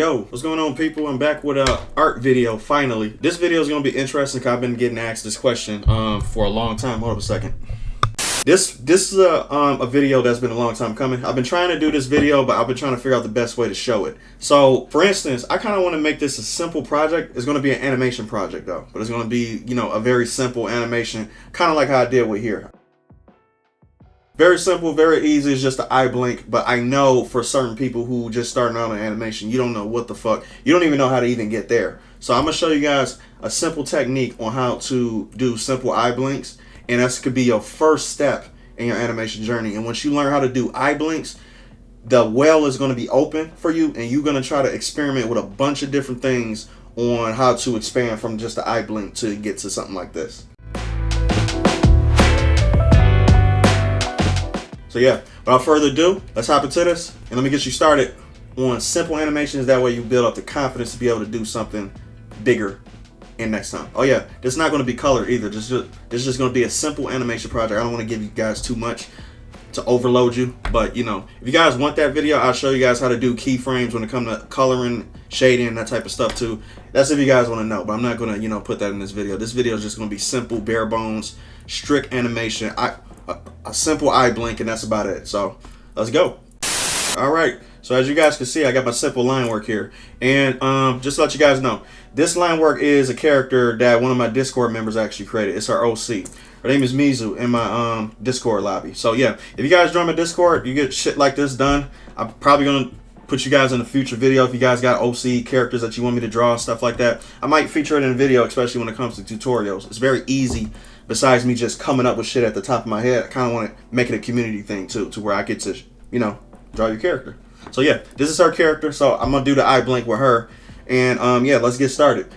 Yo, what's going on, people? I'm back with a art video finally. This video is going to be interesting because I've been getting asked this question for a long time. Hold up a second. This is a video that's been a long time coming. I've been trying to do this video, but I've been trying to figure out the best way to show it. So, for instance, I kind of want to make this a simple project. It's going to be an animation project, though. But it's going to be, a very simple animation, kind of like how I did with here. Very simple, very easy. It's just an eye blink. But I know for certain people who just starting out in animation, you don't know what the fuck. You don't even know how to even get there. So I'm going to show you guys a simple technique on how to do simple eye blinks. And that could be your first step in your animation journey. And once you learn how to do eye blinks, the well is going to be open for you. And you're going to try to experiment with a bunch of different things on how to expand from just the eye blink to get to something like this. So yeah, without further ado, let's hop into this and let me get you started on simple animations. That way you build up the confidence to be able to do something bigger in next time. Oh yeah, this is not going to be colored either. This is just going to be a simple animation project. I don't want to give you guys too much to overload you, but if you guys want that video, I'll show you guys how to do keyframes when it comes to coloring, shading, that type of stuff too. That's if you guys want to know, but I'm not going to put that in this video. This video is just going to be simple, bare bones, strict animation. A simple eye blink, and that's about it. So let's go. All right, so as you guys can see, I got my simple line work here, and just to let you guys know, this line work is a character that one of my Discord members actually created. It's her OC. Her name is Mizu in my Discord lobby. So yeah, if you guys join my Discord, you get shit like this done. I'm probably gonna put you guys in a future video if you guys got OC characters that you want me to draw, stuff like that. I might feature it in a video, especially when it comes to tutorials. It's very easy. Besides me just coming up with shit at the top of my head, I kind of want to make it a community thing too, to where I get to, draw your character. So yeah, this is her character. So I'm gonna do the eye blink with her, and yeah, let's get started.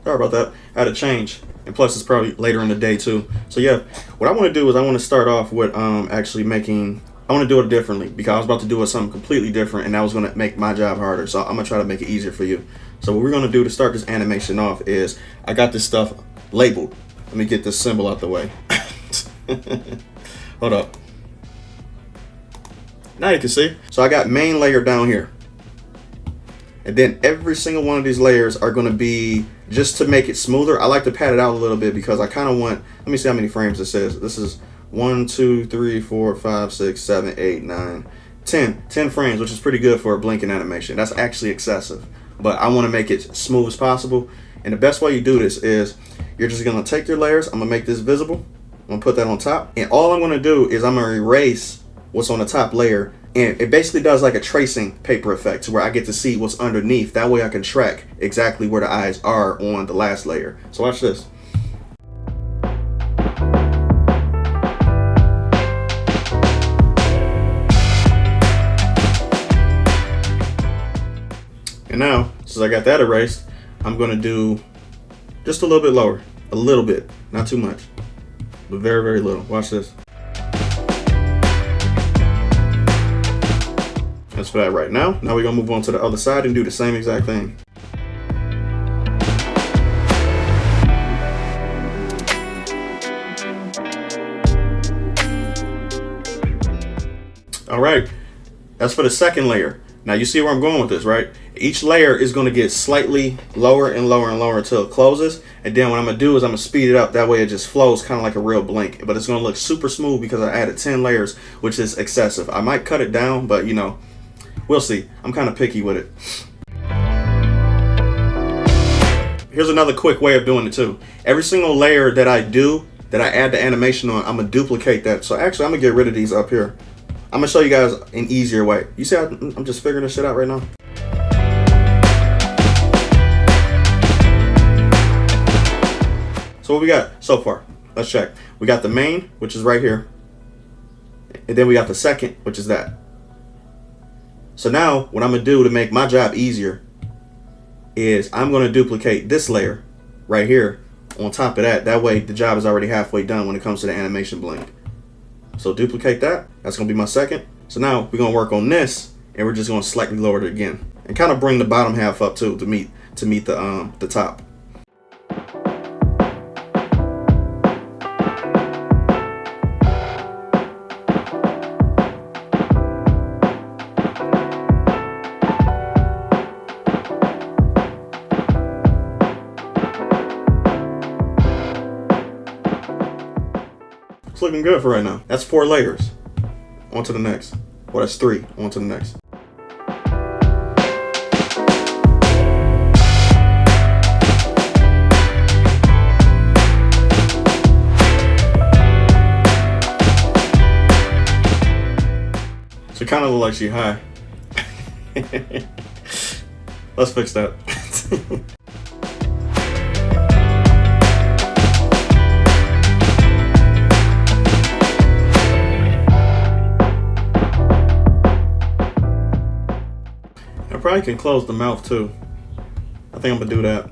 Sorry about that. I had to change, and plus it's probably later in the day too. So yeah, what I want to do is I want to start off with actually making. I want to do it differently because I was about to do something completely different, and that was gonna make my job harder. So I'm gonna try to make it easier for you. So what we're gonna do to start this animation off is I got this stuff labeled. Let me get this symbol out the way. Hold up. Now you can see. So I got main layer down here. And then every single one of these layers are going to be, just to make it smoother, I like to pat it out a little bit because I kind of want, let me see how many frames this is. This is 1, 2, 3, 4, 5, 6, 7, 8, 9, 10. 10 frames, which is pretty good for a blinking animation. That's actually excessive. But I want to make it smooth as possible. And the best way you do this is, you're just going to take your layers. I'm going to make this visible. I'm going to put that on top. And all I'm going to do is I'm going to erase what's on the top layer. And it basically does like a tracing paper effect to where I get to see what's underneath. That way I can track exactly where the eyes are on the last layer. So watch this. And now, since I got that erased, I'm going to do just a little bit lower. A little bit. Not too much. But very, very little. Watch this. That's for that right now. Now we're going to move on to the other side and do the same exact thing. All right. That's for the second layer. Now you see where I'm going with this, right? Each layer is going to get slightly lower and lower and lower until it closes. And then what I'm going to do is I'm going to speed it up. That way it just flows kind of like a real blink. But it's going to look super smooth because I added 10 layers, which is excessive. I might cut it down, but we'll see. I'm kind of picky with it. Here's another quick way of doing it too. Every single layer that I add the animation on, I'm going to duplicate that. So actually, I'm going to get rid of these up here. I'm going to show you guys an easier way. You see how I'm just figuring this shit out right now? So what we got so far? Let's check. We got the main, which is right here. And then we got the second, which is that. So now what I'm going to do to make my job easier is I'm going to duplicate this layer right here on top of that. That way the job is already halfway done when it comes to the animation blink. So duplicate that. That's going to be my second. So now we're going to work on this, and we're just going to slightly lower it again and kind of bring the bottom half up too to meet the top. It's looking good for right now. That's 4 layers. On to the next. Well, that's 3. On to the next. She kind of look like she high. Let's fix that. I probably can close the mouth too. I think I'm gonna do that.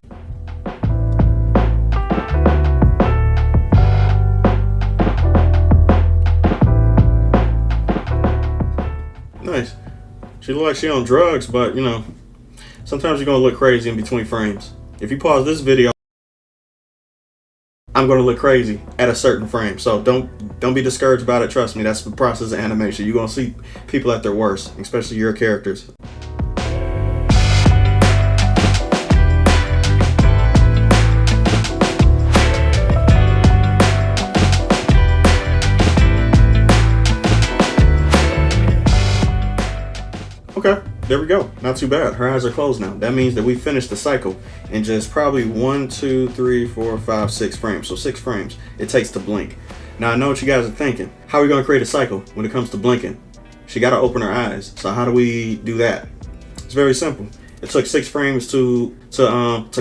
Nice. She look like she on drugs, but you know, sometimes you're gonna look crazy in between frames. If you pause this video, I'm gonna look crazy at a certain frame. So don't be discouraged about it. Trust me, that's the process of animation. You're gonna see people at their worst, especially your characters. Okay, there we go. Not too bad. Her eyes are closed now. That means that we finished the cycle in just probably 1, 2, 3, 4, 5, 6 frames. So 6 frames it takes to blink. Now I know what you guys are thinking. How are we gonna create a cycle when it comes to blinking? She gotta open her eyes. So how do we do that? It's very simple. It took 6 frames to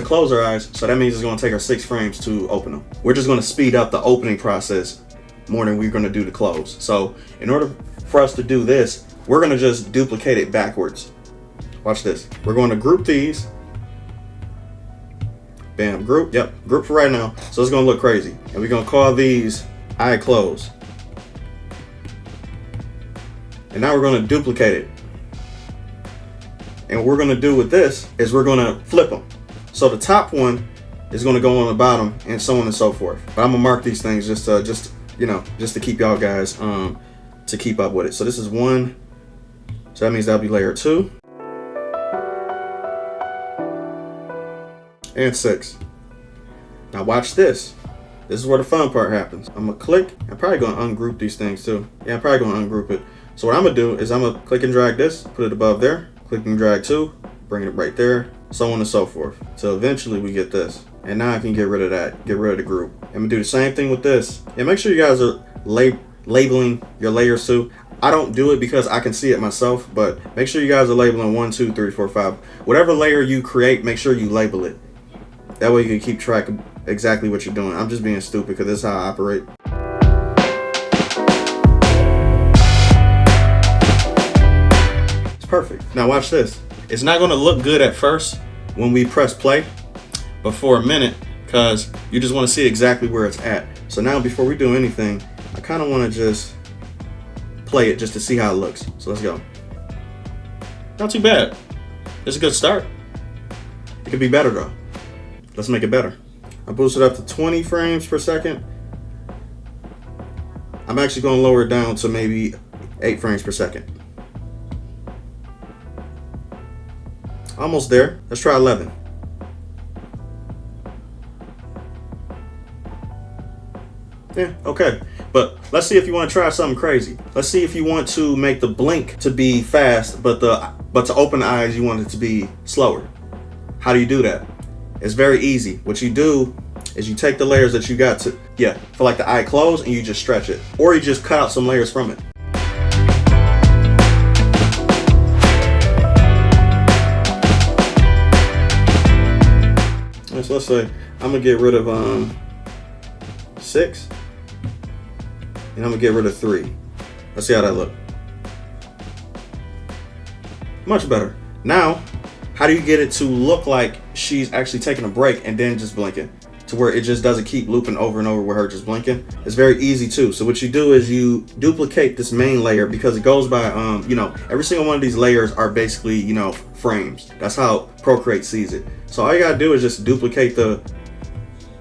close her eyes. So that means it's gonna take her 6 frames to open them. We're just gonna speed up the opening process more than we're gonna do the close. So in order for us to do this, we're gonna just duplicate it backwards. Watch this. We're going to group these. Bam, group, yep, group for right now. So it's gonna look crazy. And we're gonna call these eye close. And now we're gonna duplicate it. And what we're gonna do with this is we're gonna flip them. So the top one is gonna go on the bottom and so on and so forth. But I'm gonna mark these things just to keep y'all guys to keep up with it. So this is 1. So that means that'll be layer 2. And 6. Now watch this. This is where the fun part happens. I'm gonna click. I'm probably gonna ungroup these things too. Yeah, I'm probably gonna ungroup it. So what I'm gonna do is I'm gonna click and drag this, put it above there, click and drag 2, bring it right there, so on and so forth. So eventually we get this. And now I can get rid of that, get rid of the group. I'm gonna do the same thing with this. And make sure you guys are labeling your layers too. I don't do it because I can see it myself, but make sure you guys are labeling 1, 2, 3, 4, 5. Whatever layer you create, make sure you label it. That way you can keep track of exactly what you're doing. I'm just being stupid because this is how I operate. It's perfect. Now watch this. It's not gonna look good at first when we press play, but for a minute, because you just wanna see exactly where it's at. So now before we do anything, I kinda wanna just play it just to see how it looks. So let's go. Not too bad. It's a good start. It could be better though. Let's make it better. I boosted up to 20 frames per second. I'm actually going to lower it down to maybe 8 frames per second. Almost there. Let's try 11. Yeah, okay. But let's see if you want to try something crazy. Let's see if you want to make the blink to be fast, but to open the eyes, you want it to be slower. How do you do that? It's very easy. What you do is you take the layers that you got for like the eye close, and you just stretch it. Or you just cut out some layers from it. So let's say I'm gonna get rid of 6. And I'm gonna get rid of 3. Let's see how that look. Much better. Now, how do you get it to look like she's actually taking a break and then just blinking? To where it just doesn't keep looping over and over with her just blinking. It's very easy too. So what you do is you duplicate this main layer, because it goes by, every single one of these layers are basically, frames. That's how Procreate sees it. So all you gotta do is just duplicate the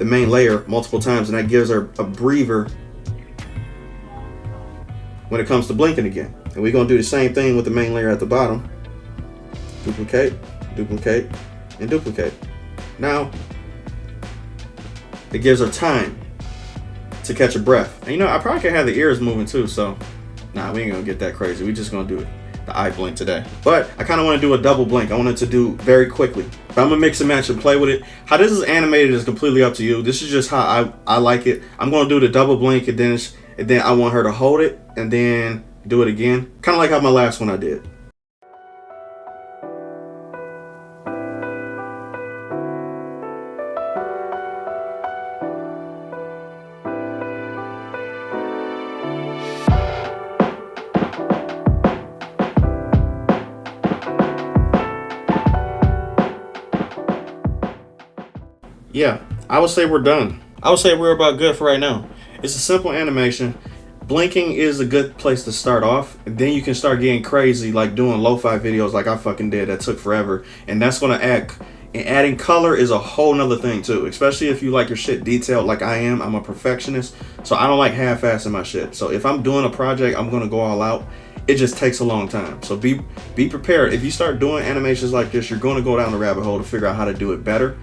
main layer multiple times, and that gives her a breather when it comes to blinking again. And we're gonna do the same thing with the main layer at the bottom. Duplicate, duplicate, and duplicate. Now, it gives her time. to catch a breath. And you know, I probably can have the ears moving too, so nah, we ain't gonna get that crazy. We just gonna do the eye blink today. But I kind of want to do a double blink. I want it to do very quickly. But I'm gonna mix and match and play with it. How this is animated is completely up to you. This is just how I like it. I'm gonna do the double blink, and then I want her to hold it and then do it again. Kind of like how my last one I did. Yeah, I would say we're done. I would say we're about good for right now. It's a simple animation. Blinking is a good place to start off, and then you can start getting crazy, like doing lo-fi videos like I fucking did that took forever. And that's gonna add, and adding color is a whole nother thing too, especially if you like your shit detailed like I am. I'm a perfectionist, so I don't like half-assing my shit. So if I'm doing a project, I'm gonna go all out. It just takes a long time, so be prepared. If you start doing animations like this, you're gonna go down the rabbit hole to figure out how to do it better.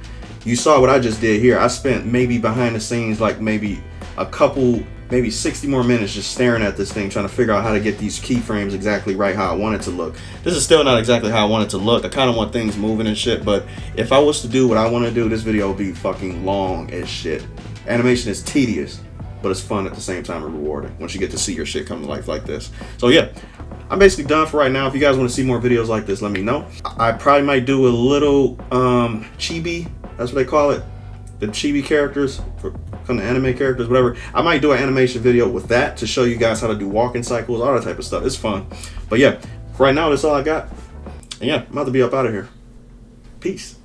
You saw what I just did here. I spent maybe behind the scenes like maybe 60 more minutes just staring at this thing, trying to figure out how to get these keyframes exactly right, how I want it to look. This is still not exactly how I want it to look. I kind of want things moving and shit, but if I was to do what I want to do, this video would be fucking long as shit. Animation is tedious, but it's fun at the same time and rewarding once you get to see your shit come to life like this. So yeah, I'm basically done for right now. If you guys want to see more videos like this, let me know. I probably might do a little chibi, that's what they call it, the chibi characters, from the anime characters, whatever. I might do an animation video with that to show you guys how to do walking cycles, all that type of stuff. It's fun. But yeah, for right now, that's all I got. And yeah, I'm about to be up out of here. Peace.